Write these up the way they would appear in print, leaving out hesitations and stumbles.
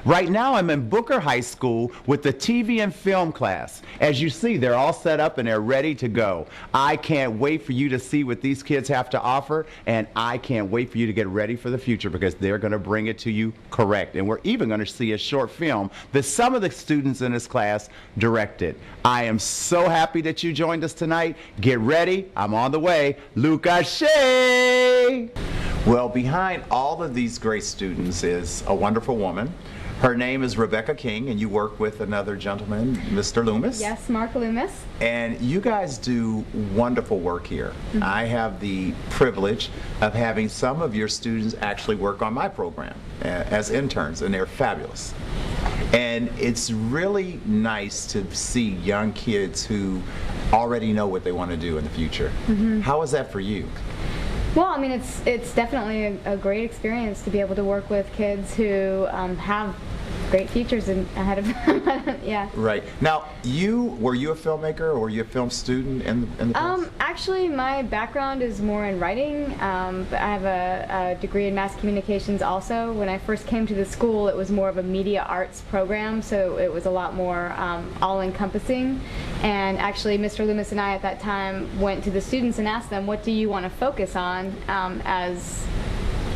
Right now I'm in Booker High School with the TV and film class. As you see, they're all set up and they're ready to go. I can't wait for you to see what these kids have to offer, and I can't wait for you to get ready for the future because they're going to bring it to you correct. And we're even going to see a short film that some of the students in this class directed. I am so happy that you joined us tonight. Get ready. I'm on the way. Luca Shea! Well, behind all of these great students is a wonderful woman. Her name is Rebecca King, and you work with another gentleman, Mr. Loomis. Yes, Mark Loomis. And you guys do wonderful work here. Mm-hmm. I have the privilege of having some of your students actually work on my program as interns, and they're fabulous. And it's really nice to see young kids who already know what they want to do in the future. Mm-hmm. How is that for you? Well, I mean, it's definitely a great experience to be able to work with kids who have great futures ahead of them. Yeah. Right. Now, were you a filmmaker or were you a film student in the past? Actually, my background is more in writing. But I have a degree in mass communications also. When I first came to the school, it was more of a media arts program, so it was a lot more all-encompassing. And actually, Mr. Loomis and I at that time went to the students and asked them, what do you want to focus on as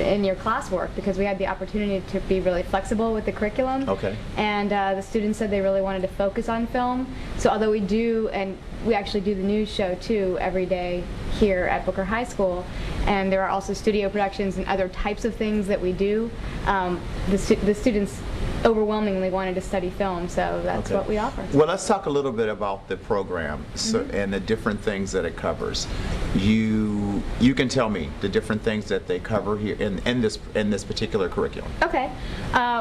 in your classwork, because we had the opportunity to be really flexible with the curriculum. Okay. And the students said they really wanted to focus on film. So although we actually do the news show too every day here at Booker High School, and there are also studio productions and other types of things that we do, the students overwhelmingly wanted to study film, so that's what we offer. Well, let's talk a little bit about the program and the different things that it covers. You can tell me the different things that they cover here in this particular curriculum. Okay,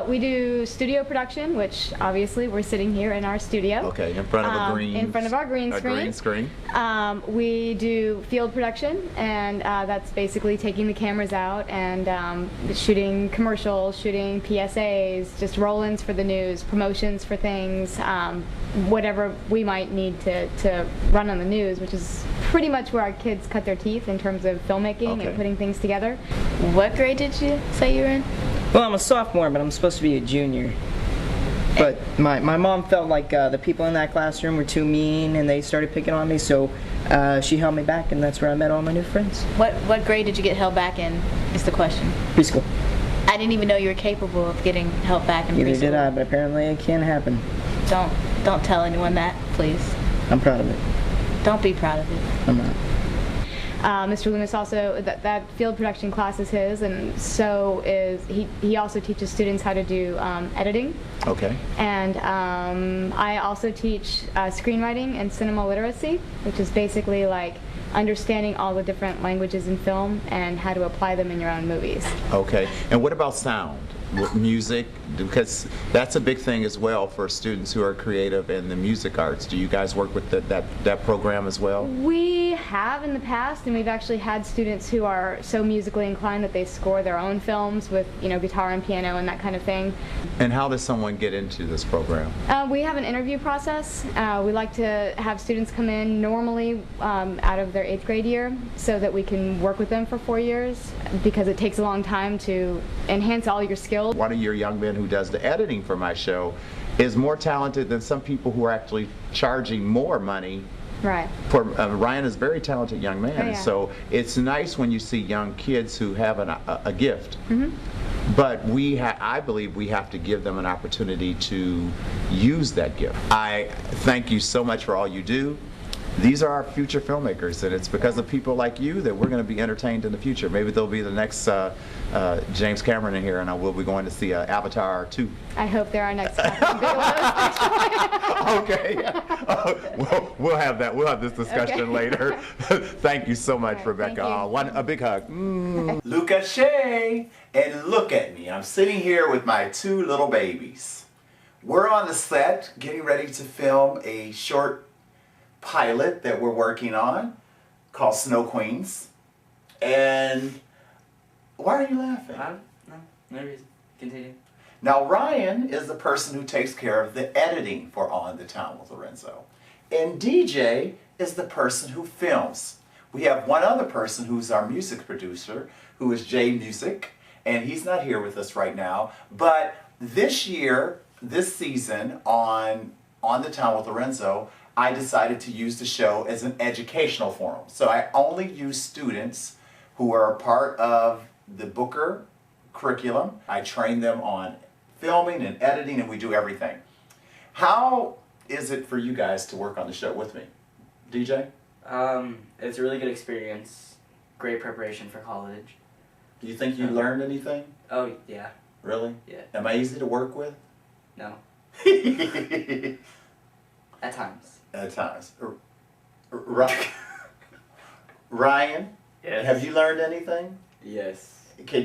we do studio production, which obviously we're sitting here in our studio. Okay, in front of our green screen. We do field production, and that's basically taking the cameras out and shooting commercials, shooting PSAs, just roll-ins for the news, promotions for things, whatever we might need to run on the news, which is pretty much where our kids cut their teeth in terms of filmmaking and putting things together. What grade did you say you were in? Well, I'm a sophomore, but I'm supposed to be a junior. But my mom felt like the people in that classroom were too mean, and they started picking on me, so she held me back, and that's where I met all my new friends. What grade did you get held back in, is the question? Preschool. I didn't even know you were capable of getting held back in preschool. Neither did I, but apparently it can happen. Don't tell anyone that, please. I'm proud of it. Don't be proud of it. I'm not. Mr. Loomis also, that field production class is his, and so is he also teaches students how to do editing. Okay. And I also teach screenwriting and cinema literacy, which is basically like understanding all the different languages in film and how to apply them in your own movies. Okay. And what about sound? Music, because that's a big thing as well for students who are creative in the music arts. Do you guys work with that program as well? We have in the past, and we've actually had students who are so musically inclined that they score their own films with, guitar and piano and that kind of thing. And how does someone get into this program? We have an interview process. We like to have students come in normally out of their 8th grade year so that we can work with them for 4 years, because it takes a long time to enhance all your skills. One of your young men who does the editing for my show is more talented than some people who are actually charging more money. Right. Ryan is a very talented young man, yeah. So it's nice when you see young kids who have a gift. Mm-hmm. But I believe we have to give them an opportunity to use that gift. I thank you so much for all you do. These are our future filmmakers, and it's because of people like you that we're going to be entertained in the future. Maybe there'll be the next James Cameron in here, and we'll be going to see Avatar 2. I hope there are next Okay. We'll have that. We'll have this discussion later. Thank you so much, Rebecca. A big hug. Luca Shea, and look at me. I'm sitting here with my 2 little babies. We're on the set getting ready to film a short pilot that we're working on called Snow Queens. And why are you laughing? No reason. Continue. Now, Ryan is the person who takes care of the editing for On the Town with Lorenzo. And DJ is the person who films. We have one other person who's our music producer, who is Jay Music, and he's not here with us right now, but This year, this season on the Town with Lorenzo, I decided to use the show as an educational forum. So I only use students who are a part of the Booker curriculum. I train them on filming and editing, and we do everything. How is it for you guys to work on the show with me? DJ? It's a really good experience. Great preparation for college. Do you think you learned anything? Oh, yeah. Really? Yeah. Am I easy to work with? No. At times. At times. Ryan? Yes. Have you learned anything? Yes. Have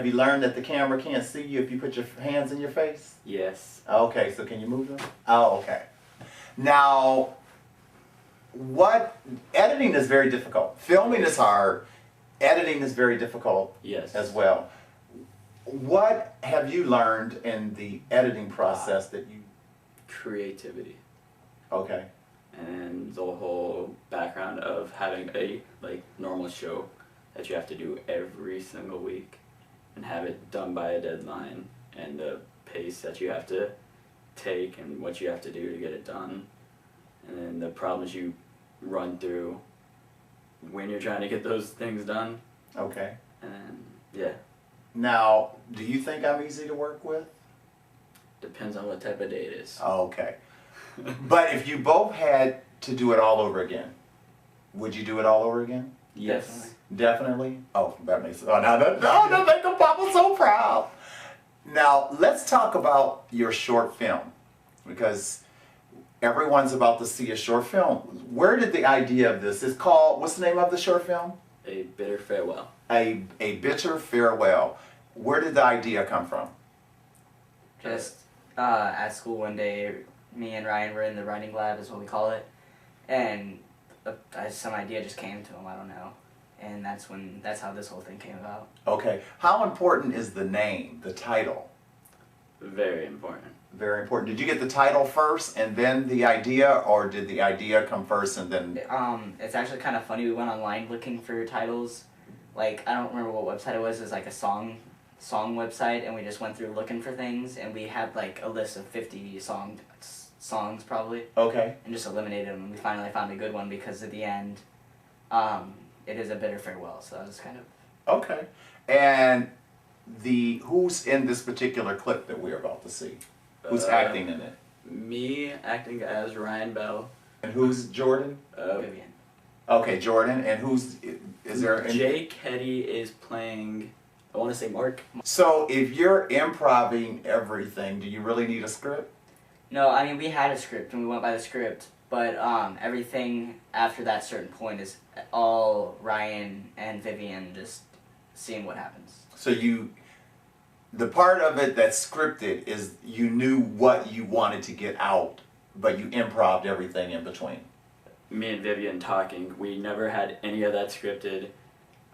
you learned that the camera can't see you if you put your hands in your face? Yes. Okay, so can you move them? Oh, okay. Now, editing is very difficult. Filming is hard. Editing is very difficult Yes. as well. What have you learned in the editing process that you... Creativity. Okay. And the whole background of having a normal show that you have to do every single week and have it done by a deadline, and the pace that you have to take and what you have to do to get it done, and then the problems you run through when you're trying to get those things done. Okay. And then, yeah, Now, do you think I'm easy to work with? depends on what type of day it is. Okay. But if you both had to do it all over again, would you do it all over again? Yes. Definitely? Oh, that makes it. Oh, now that makes Papa so proud. Now, let's talk about your short film, because everyone's about to see a short film. Where did the idea of this? It's called, what's the name of the short film? A Bitter Farewell. A Bitter Farewell. Where did the idea come from? Just at school one day, me and Ryan were in the writing lab, is what we call it, and some idea just came to him. I don't know, and that's how this whole thing came about. Okay. How important is the name, the title? Very important. Very important. Did you get the title first and then the idea, or did the idea come first and then... It's actually kind of funny. We went online looking for titles. Like, I don't remember what website it was. It was like a song website, and we just went through looking for things, and we had like a list of 50 songs probably, Okay. and just eliminated them. And we finally found a good one because at the end, it is a bitter farewell. So that was kind of... Okay. And who's in this particular clip that we're about to see? Who's acting in it? Me acting as Ryan Bell. And who's Jordan? Vivian. Okay, Jordan. And is there... Jake Hetty is playing, I want to say Mark. So if you're improvising everything, do you really need a script? No, I mean, we had a script and we went by the script, but everything after that certain point is all Ryan and Vivian just seeing what happens. So the part of it that's scripted is you knew what you wanted to get out, but you improvised everything in between. Me and Vivian talking, we never had any of that scripted.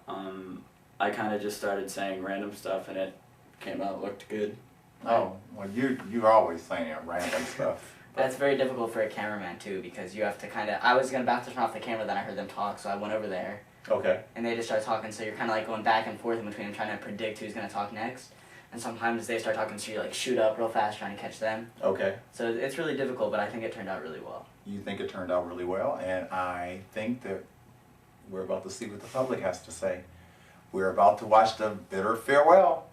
I kind of just started saying random stuff and it came out, looked good. Oh, well, you're always saying random stuff. That's very difficult for a cameraman too, because you have to I was about to turn off the camera, then I heard them talk, so I went over there. Okay. And they just started talking, so you're kind of like going back and forth in between them, trying to predict who's going to talk next. And sometimes they start talking, so you like shoot up real fast trying to catch them. Okay. So it's really difficult, but I think it turned out really well. You think it turned out really well, and I think that we're about to see what the public has to say. We're about to watch the Bitter Farewell.